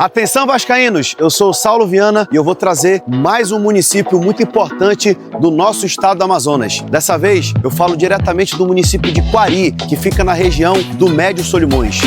Atenção vascaínos, eu sou o Saulo Viana e eu vou trazer mais um município muito importante do nosso estado do Amazonas. Dessa vez eu falo diretamente do município de Quari, que fica na região do Médio Solimões.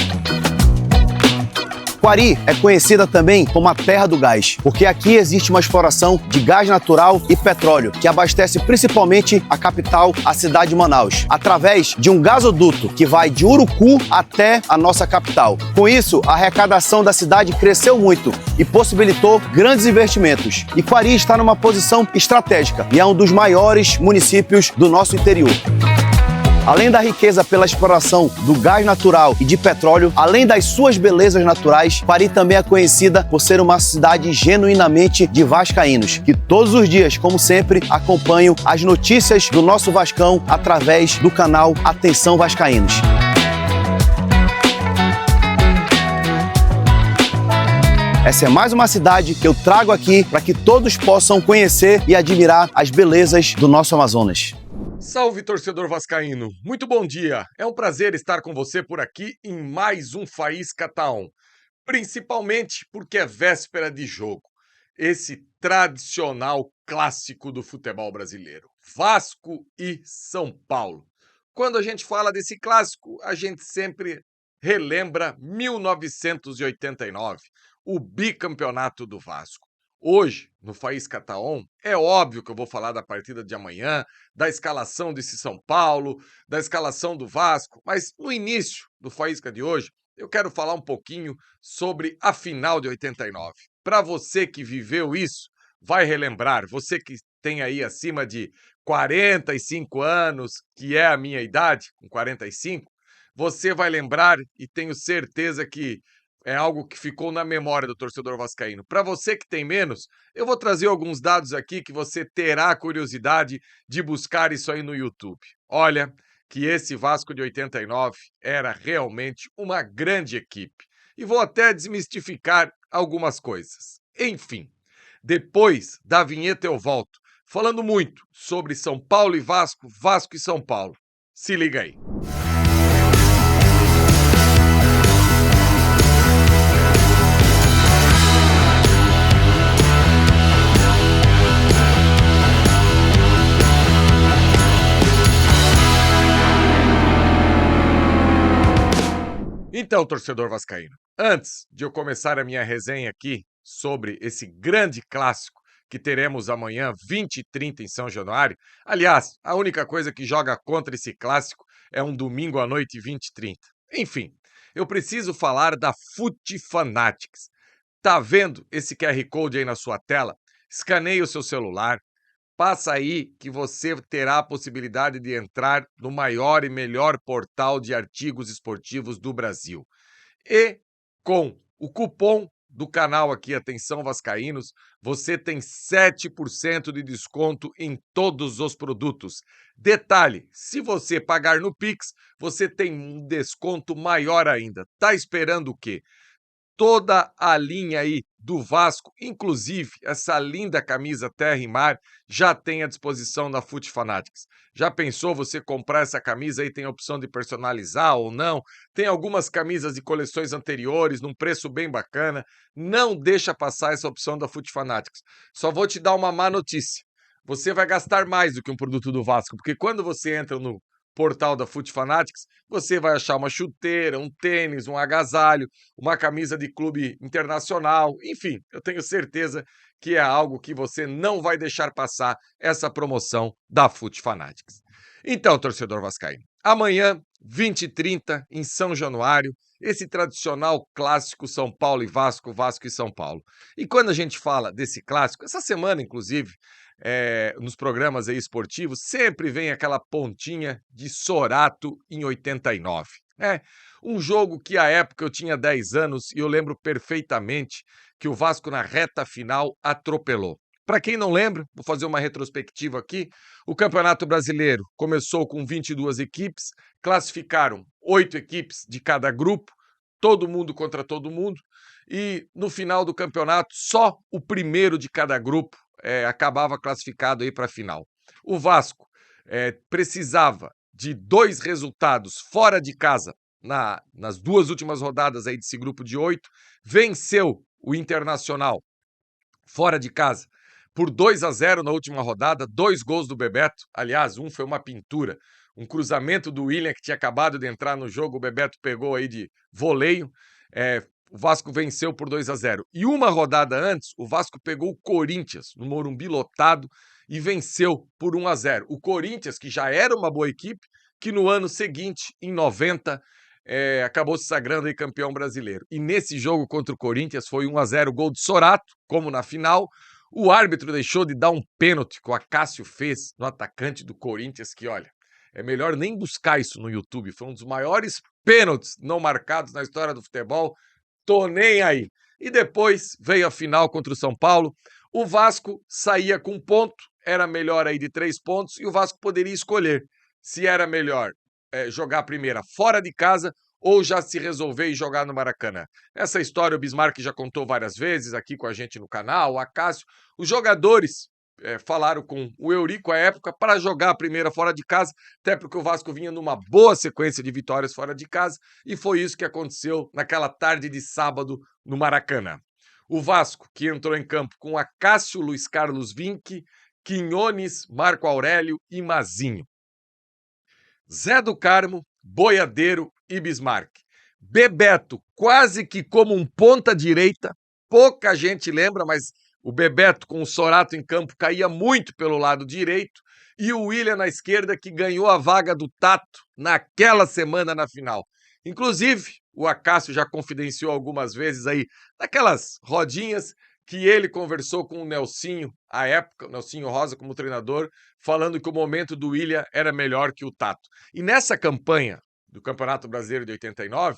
Quari é conhecida também como a terra do gás, porque aqui existe uma exploração de gás natural e petróleo, que abastece principalmente a capital, a cidade de Manaus, através de um gasoduto que vai de Urucu até a nossa capital. Com isso, a arrecadação da cidade cresceu muito e possibilitou grandes investimentos. E Quari está numa posição estratégica e é um dos maiores municípios do nosso interior. Além da riqueza pela exploração do gás natural e de petróleo, além das suas belezas naturais, Quari também é conhecida por ser uma cidade genuinamente de vascaínos, que todos os dias, como sempre, acompanham as notícias do nosso Vascão através do canal Atenção Vascaínos. Essa é mais uma cidade que eu trago aqui para que todos possam conhecer e admirar as belezas do nosso Amazonas. Salve, torcedor vascaíno! Muito bom dia! É um prazer estar com você por aqui em mais um Faísca Taon, principalmente porque é véspera de jogo. Esse tradicional clássico do futebol brasileiro, Vasco e São Paulo. Quando a gente fala desse clássico, a gente sempre relembra 1989, o bicampeonato do Vasco. Hoje, no Faísca Taon, é óbvio que eu vou falar da partida de amanhã, da escalação desse São Paulo, da escalação do Vasco, mas no início do Faísca de hoje, eu quero falar um pouquinho sobre a final de 89. Para você que viveu isso, vai relembrar, você que tem aí acima de 45 anos, que é a minha idade, com 45, você vai lembrar e tenho certeza que é algo que ficou na memória do torcedor vascaíno. Para você que tem menos, eu vou trazer alguns dados aqui que você terá a curiosidade de buscar isso aí no YouTube. Olha, que esse Vasco de 89 era realmente uma grande equipe. E vou até desmistificar algumas coisas. Enfim, depois da vinheta eu volto, falando muito sobre São Paulo e Vasco, Vasco e São Paulo. Se liga aí. Então, torcedor vascaíno, antes de eu começar a minha resenha aqui sobre esse grande clássico que teremos amanhã, 20h30 em São Januário, aliás, a única coisa que joga contra esse clássico é um domingo à noite, 20h30. Enfim, eu preciso falar da Fute Fanatics. Tá vendo esse QR Code aí na sua tela? Escaneie o seu celular. Passa aí que você terá a possibilidade de entrar no maior e melhor portal de artigos esportivos do Brasil. E com o cupom do canal aqui, Atenção Vascaínos, você tem 7% de desconto em todos os produtos. Detalhe, se você pagar no Pix, você tem um desconto maior ainda. Tá esperando o quê? Toda a linha aí do Vasco, inclusive essa linda camisa Terra e Mar, já tem à disposição na Fute Fanatics. Já pensou você comprar essa camisa aí, tem a opção de personalizar ou não? Tem algumas camisas de coleções anteriores, num preço bem bacana. Não deixa passar essa opção da Fute Fanatics. Só vou te dar uma má notícia. Você vai gastar mais do que um produto do Vasco, porque quando você entra no portal da Fute Fanatics, você vai achar uma chuteira, um tênis, um agasalho, uma camisa de clube internacional, enfim, eu tenho certeza que é algo que você não vai deixar passar essa promoção da Fute Fanatics. Então, torcedor vascaíno, amanhã, 20h30, em São Januário, esse tradicional clássico São Paulo e Vasco, Vasco e São Paulo. E quando a gente fala desse clássico, essa semana, inclusive, nos programas aí esportivos, sempre vem aquela pontinha de Sorato em 89. Um jogo que à época eu tinha 10 anos e eu lembro perfeitamente que o Vasco na reta final atropelou. Para quem não lembra, vou fazer uma retrospectiva aqui, o Campeonato Brasileiro começou com 22 equipes, classificaram 8 equipes de cada grupo, todo mundo contra todo mundo, e no final do campeonato só o primeiro de cada grupo acabava classificado aí para a final. O Vasco precisava de 2 resultados fora de casa nas 2 últimas rodadas aí desse grupo de 8, venceu o Internacional fora de casa por 2-0 na última rodada, 2 gols do Bebeto, aliás, um foi uma pintura, um cruzamento do William que tinha acabado de entrar no jogo, o Bebeto pegou aí de voleio, o Vasco venceu por 2-0. E uma rodada antes, o Vasco pegou o Corinthians, no Morumbi lotado, e venceu por 1-0. O Corinthians, que já era uma boa equipe, que no ano seguinte, em 90, acabou se sagrando aí campeão brasileiro. E nesse jogo contra o Corinthians foi 1-0, gol de Sorato, como na final. O árbitro deixou de dar um pênalti que o Acácio fez no atacante do Corinthians, que olha, é melhor nem buscar isso no YouTube. Foi um dos maiores pênaltis não marcados na história do futebol. Tô nem aí. E depois veio a final contra o São Paulo. O Vasco saía com um ponto, era melhor aí de 3 pontos, e o Vasco poderia escolher se era melhor jogar a primeira fora de casa ou já se resolver e jogar no Maracanã. Essa história o Bismarck já contou várias vezes aqui com a gente no canal, o Acácio. Os jogadores falaram com o Eurico à época para jogar a primeira fora de casa, até porque o Vasco vinha numa boa sequência de vitórias fora de casa, e foi isso que aconteceu naquela tarde de sábado no Maracanã. O Vasco, que entrou em campo com Acácio, Luiz Carlos Vinck, Quinones, Marco Aurélio e Mazinho. Zé do Carmo, Boiadeiro e Bismarck. Bebeto, quase que como um ponta-direita, pouca gente lembra, mas o Bebeto com o Sorato em campo caía muito pelo lado direito, e o William na esquerda, que ganhou a vaga do Tato naquela semana na final. Inclusive, o Acácio já confidenciou algumas vezes aí, naquelas rodinhas, que ele conversou com o Nelsinho, à época, o Nelsinho Rosa como treinador, falando que o momento do William era melhor que o Tato. E nessa campanha do Campeonato Brasileiro de 89,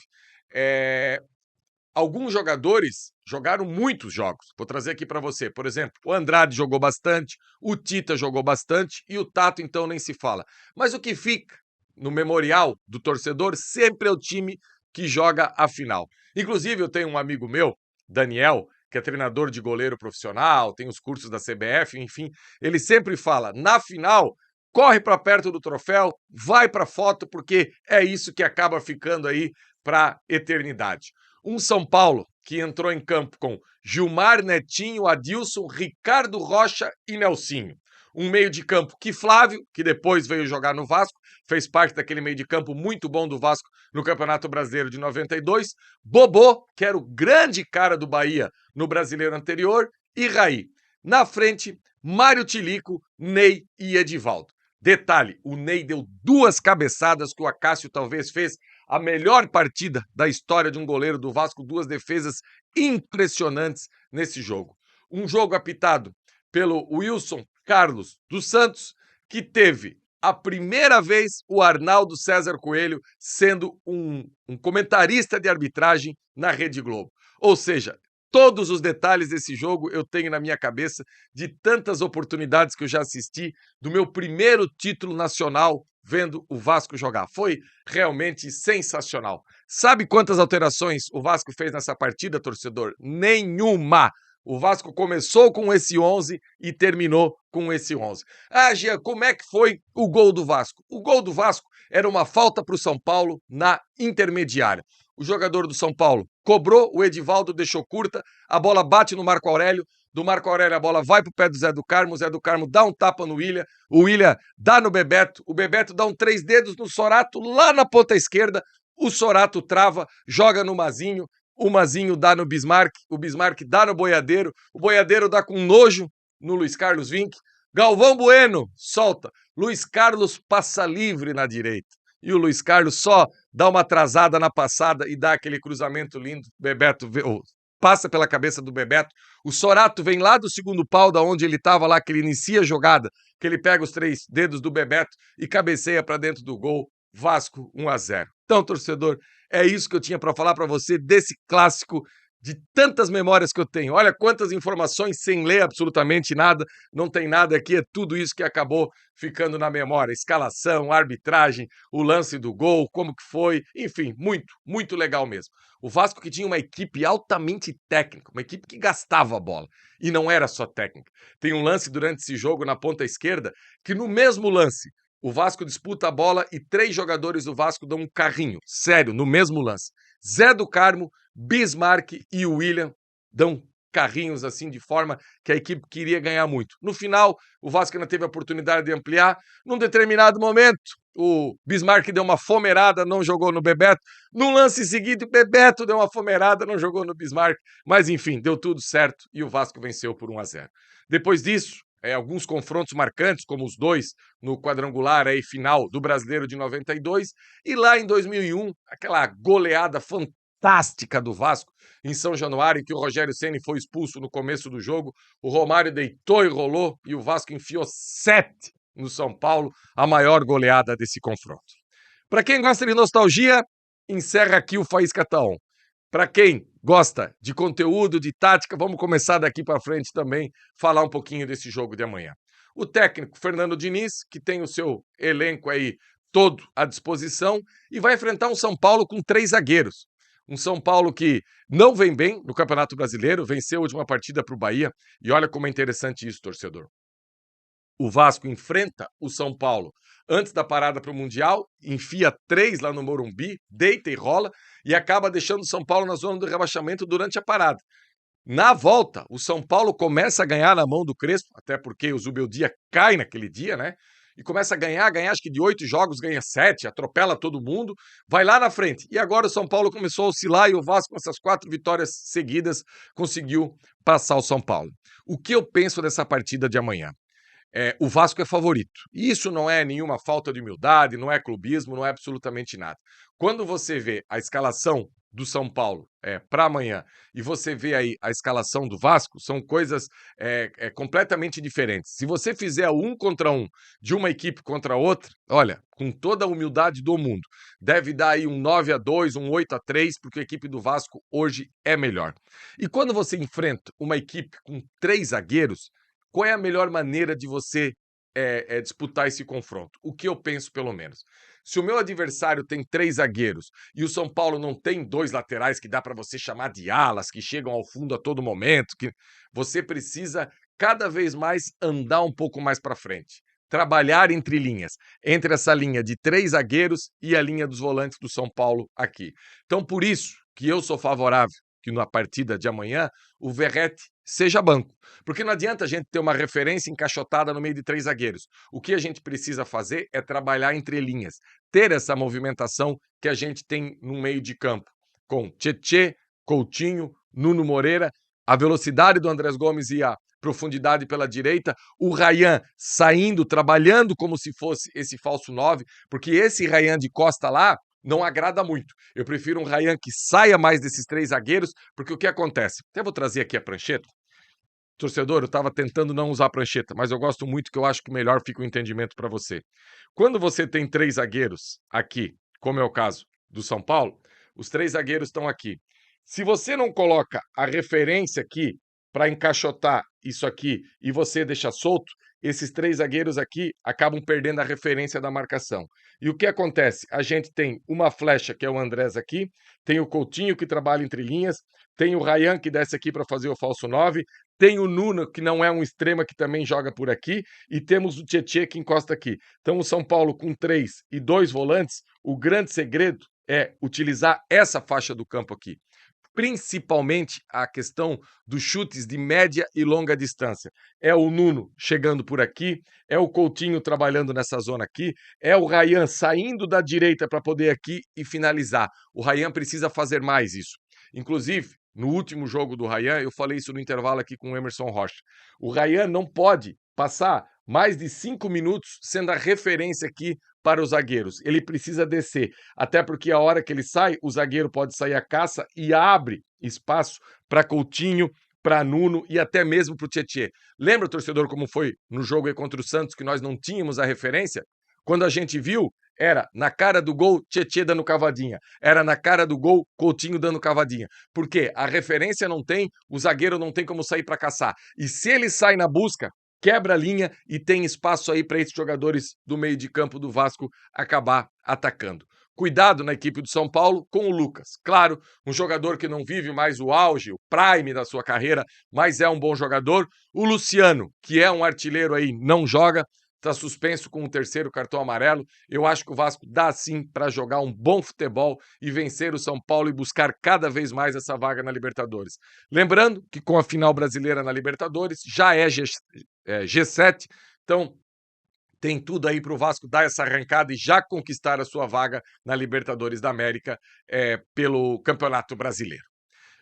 alguns jogadores jogaram muitos jogos. Vou trazer aqui para você. Por exemplo, o Andrade jogou bastante, o Tita jogou bastante e o Tato, então, nem se fala. Mas o que fica no memorial do torcedor sempre é o time que joga a final. Inclusive, eu tenho um amigo meu, Daniel, que é treinador de goleiro profissional, tem os cursos da CBF, enfim, ele sempre fala, na final, corre para perto do troféu, vai para a foto, porque é isso que acaba ficando aí para a eternidade. Um São Paulo que entrou em campo com Gilmar, Netinho, Adilson, Ricardo Rocha e Nelsinho. Um meio de campo que Flávio, que depois veio jogar no Vasco, fez parte daquele meio de campo muito bom do Vasco no Campeonato Brasileiro de 92. Bobô, que era o grande cara do Bahia no Brasileiro anterior, e Raí. Na frente, Mário Tilico, Ney e Edivaldo. Detalhe, o Ney deu 2 cabeçadas que o Acácio talvez fez a melhor partida da história de um goleiro do Vasco, 2 defesas impressionantes nesse jogo. Um jogo apitado pelo Wilson Carlos dos Santos, que teve a primeira vez o Arnaldo César Coelho sendo um comentarista de arbitragem na Rede Globo. Ou seja, todos os detalhes desse jogo eu tenho na minha cabeça, de tantas oportunidades que eu já assisti, do meu primeiro título nacional vendo o Vasco jogar. Foi realmente sensacional. Sabe quantas alterações o Vasco fez nessa partida, torcedor? Nenhuma! O Vasco começou com esse 11 e terminou com esse 11. Ah, Gia, como é que foi o gol do Vasco? O gol do Vasco era uma falta para o São Paulo na intermediária. O jogador do São Paulo cobrou, o Edivaldo deixou curta, a bola bate no Marco Aurélio, do Marco Aurélio a bola vai pro pé do Zé do Carmo, o Zé do Carmo dá um tapa no William, o William dá no Bebeto, o Bebeto dá um 3 dedos no Sorato, lá na ponta esquerda, o Sorato trava, joga no Mazinho, o Mazinho dá no Bismarck, o Bismarck dá no Boiadeiro, o Boiadeiro dá com nojo no Luiz Carlos Vinck, Galvão Bueno solta, Luiz Carlos passa livre na direita. E o Luiz Carlos só dá uma atrasada na passada e dá aquele cruzamento lindo. Bebeto passa pela cabeça do Bebeto. O Sorato vem lá do segundo pau, da onde ele estava lá, que ele inicia a jogada, que ele pega os 3 dedos do Bebeto e cabeceia para dentro do gol. Vasco 1-0. Então, torcedor, é isso que eu tinha para falar para você desse clássico, de tantas memórias que eu tenho. Olha quantas informações sem ler absolutamente nada, não tem nada aqui, é tudo isso que acabou ficando na memória. Escalação, arbitragem, o lance do gol, como que foi, enfim, muito, muito legal mesmo. O Vasco que tinha uma equipe altamente técnica, uma equipe que gastava a bola, e não era só técnica. Tem um lance durante esse jogo na ponta esquerda, que no mesmo lance, o Vasco disputa a bola e 3 jogadores do Vasco dão um carrinho, sério, no mesmo lance. Zé do Carmo, Bismarck e o William dão carrinhos assim de forma que a equipe queria ganhar muito. No final, o Vasco ainda teve a oportunidade de ampliar. Num determinado momento, o Bismarck deu uma fomeirada, não jogou no Bebeto. No lance seguinte, o Bebeto deu uma fomeirada, não jogou no Bismarck. Mas enfim, deu tudo certo e o Vasco venceu por 1-0. Depois disso, alguns confrontos marcantes, como os dois no quadrangular aí, final do Brasileiro de 92, e lá em 2001, aquela goleada fantástica do Vasco em São Januário, em que o Rogério Ceni foi expulso no começo do jogo, o Romário deitou e rolou e o Vasco enfiou 7 no São Paulo, a maior goleada desse confronto. Para quem gosta de nostalgia, encerra aqui o Faísca Taon. Para quem gosta de conteúdo, de tática, vamos começar daqui para frente também falar um pouquinho desse jogo de amanhã. O técnico Fernando Diniz, que tem o seu elenco aí todo à disposição e vai enfrentar um São Paulo com 3 zagueiros. Um São Paulo que não vem bem no Campeonato Brasileiro, venceu a última partida para o Bahia e olha como é interessante isso, torcedor. O Vasco enfrenta o São Paulo antes da parada para o Mundial, enfia 3 lá no Morumbi, deita e rola, e acaba deixando o São Paulo na zona do rebaixamento durante a parada. Na volta, o São Paulo começa a ganhar na mão do Crespo, até porque o Zubeldia cai naquele dia, né? E começa a ganhar acho que de 8 jogos ganha 7, atropela todo mundo, vai lá na frente. E agora o São Paulo começou a oscilar e o Vasco, com essas 4 vitórias seguidas, conseguiu passar o São Paulo. O que eu penso dessa partida de amanhã? O Vasco é favorito. E isso não é nenhuma falta de humildade, não é clubismo, não é absolutamente nada. Quando você vê a escalação do São Paulo para amanhã e você vê aí a escalação do Vasco, são coisas completamente diferentes. Se você fizer 1 contra 1 de uma equipe contra outra, olha, com toda a humildade do mundo, deve dar aí um 9-2, um 8-3, porque a equipe do Vasco hoje é melhor. E quando você enfrenta uma equipe com 3 zagueiros, qual é a melhor maneira de você disputar esse confronto? O que eu penso, pelo menos. Se o meu adversário tem 3 zagueiros e o São Paulo não tem 2 laterais que dá para você chamar de alas, que chegam ao fundo a todo momento, que você precisa cada vez mais andar um pouco mais para frente. Trabalhar entre linhas, entre essa linha de 3 zagueiros e a linha dos volantes do São Paulo aqui. Então, por isso que eu sou favorável que na partida de amanhã o Verratti seja banco. Porque não adianta a gente ter uma referência encaixotada no meio de 3 zagueiros. O que a gente precisa fazer é trabalhar entre linhas, ter essa movimentação que a gente tem no meio de campo, com Tietê, Coutinho, Nuno Moreira, a velocidade do Andrés Gomes e a profundidade pela direita, o Ryan saindo, trabalhando como se fosse esse falso 9, porque esse Ryan de costa lá não agrada muito. Eu prefiro um Ryan que saia mais desses 3 zagueiros, porque o que acontece? Até vou trazer aqui a prancheta. Torcedor, eu estava tentando não usar a prancheta, mas eu gosto muito, que eu acho que melhor fica o entendimento para você. Quando você tem 3 zagueiros aqui, como é o caso do São Paulo, os 3 zagueiros estão aqui. Se você não coloca a referência aqui para encaixotar isso aqui e você deixa solto, esses 3 zagueiros aqui acabam perdendo a referência da marcação. E o que acontece? A gente tem uma flecha, que é o Andrés aqui, tem o Coutinho, que trabalha entre linhas, tem o Ryan, que desce aqui para fazer o falso 9, tem o Nuno, que não é um extrema, que também joga por aqui, e temos o Tietê, que encosta aqui. Então, o São Paulo com 3 e 2 volantes, o grande segredo é utilizar essa faixa do campo aqui. Principalmente a questão dos chutes de média e longa distância. É o Nuno chegando por aqui, é o Coutinho trabalhando nessa zona aqui, é o Ryan saindo da direita para poder aqui e finalizar. O Ryan precisa fazer mais isso. Inclusive, no último jogo do Ryan, eu falei isso no intervalo aqui com o Emerson Rocha. O Ryan não pode passar mais de 5 minutos sendo a referência aqui para os zagueiros. Ele precisa descer, até porque a hora que ele sai, o zagueiro pode sair à caça e abre espaço para Coutinho, para Nuno e até mesmo para o Tietê. Lembra, torcedor, como foi no jogo aí contra o Santos, que nós não tínhamos a referência? Quando a gente viu, era na cara do gol, Tietê dando cavadinha. Era na cara do gol, Coutinho dando cavadinha. Por quê? A referência não tem, o zagueiro não tem como sair para caçar. E se ele sai na busca, quebra a linha e tem espaço aí para esses jogadores do meio de campo do Vasco acabar atacando. Cuidado na equipe do São Paulo com o Lucas. Claro, um jogador que não vive mais o auge, o prime da sua carreira, mas é um bom jogador. O Luciano, que é um artilheiro aí, não joga. está suspenso com um terceiro cartão amarelo. Eu acho que o Vasco dá sim para jogar um bom futebol e vencer o São Paulo e buscar cada vez mais essa vaga na Libertadores. Lembrando que com a final brasileira na Libertadores já é G7, então tem tudo aí para o Vasco dar essa arrancada e já conquistar a sua vaga na Libertadores da América pelo Campeonato Brasileiro.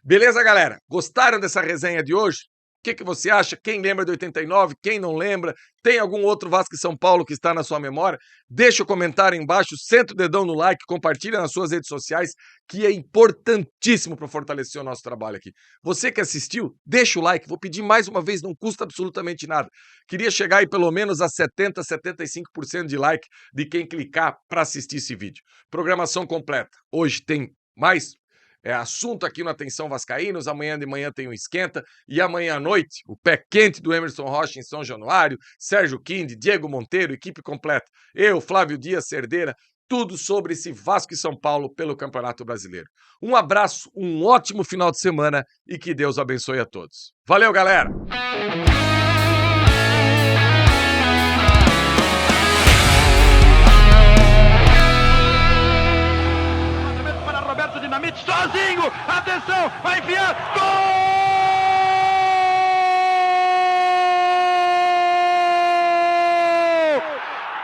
Beleza, galera? Gostaram dessa resenha de hoje? O que você acha? Quem lembra de 89? Quem não lembra? Tem algum outro Vasco e São Paulo que está na sua memória? Deixa o comentário aí embaixo, senta o dedão no like, compartilha nas suas redes sociais, que é importantíssimo para fortalecer o nosso trabalho aqui. Você que assistiu, deixa o like, vou pedir mais uma vez, não custa absolutamente nada. Queria chegar aí pelo menos a 70%, 75% de like de quem clicar para assistir esse vídeo. Programação completa. Hoje tem mais assunto aqui no Atenção Vascaínos, amanhã de manhã tem um esquenta, e amanhã à noite, o pé quente do Emerson Rocha em São Januário, Sérgio Quinde, Diego Monteiro, equipe completa, eu, Flávio Dias, Cerdeira, tudo sobre esse Vasco e São Paulo pelo Campeonato Brasileiro. Um abraço, um ótimo final de semana e que Deus abençoe a todos. Valeu, galera! Sozinho, atenção, vai enfiar, gol!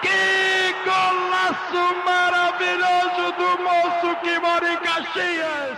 Que golaço maravilhoso do moço que mora em Caxias!